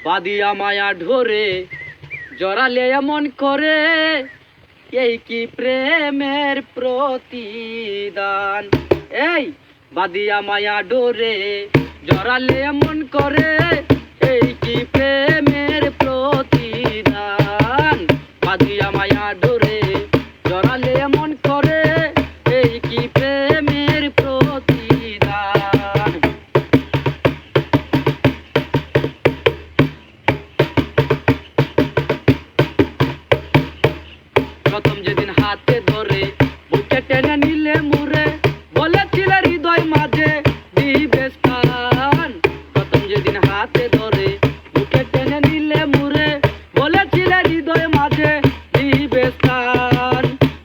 বাদিয়া মায়া ঢোরে জড়ালে এমন করে, এই কি প্রেমের প্রতিদান। এই বাদিয়া মায়া ডোরে জড়ালে এমন করে, এই কি প্রেমের প্রতিদান। বাদিয়া মায়া ডোরে জড়ালে এমন করে, এই কি প্রেমের প্রতিদান। প্রথম যেদিন হাতে ধরে বুকে টেনে নিলে মুরে, বলেছিলে হৃদয় মাঝে দিবে স্থান। প্রথম যেদিন হাতে ধরে বুকে টেনে নিলে মুরে, বলেছিলে হৃদয় মাঝে দিবে স্থান।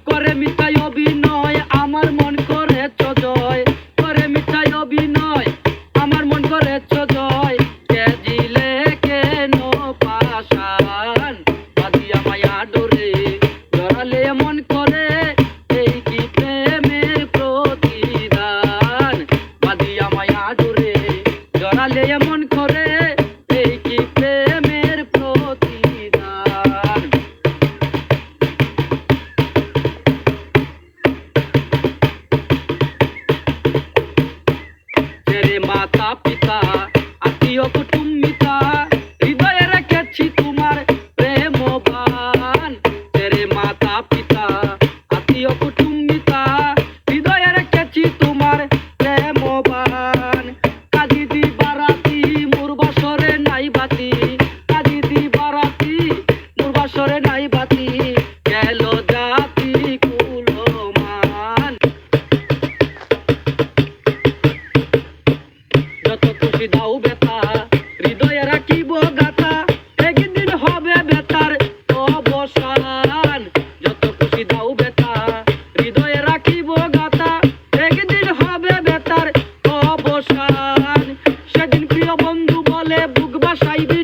করে মিথ্যায় অভিনয় আমার মন করেছ জয়, করে মিথ্যায় অভিনয় আমার মন করেছ জয়। কেজিলে কেন পাশান, বাদিয়া মায়া ডোরে জড়ালে এমন করে, এই কি প্রেমের প্রতিদান। বাদিয়া মায়া ডোরে জড়ালে এমন করে, এই কি প্রেমের প্রতিদান। তেরে মাতা পিতা আত্মীয় কুটুম্বিতা, হৃদয়ে রেখেছি তোমার প্রেমবান। তেরে মাতা পিতা আত্মীয় কুটুম্বিতা, হৃদয়ে রেখেছি তোমার প্রেমবান। কাজী দি বারাতি মোর বাসরে নাই বাতি, কাজী দি বারাতি মোর বাসরে নাই বাতি। গেল জাতি কুলমান, যত খুশি দাও বেতা হৃদয়ে রাখিব গাথা, একদিন হবে বেতার অবসান। যত খুশি দাও বেতা হৃদয়ে রাখিব গাথা, একদিন হবে বেতার অবসান। সেদিন প্রিয় বন্ধু বলে বুক বাসাইবি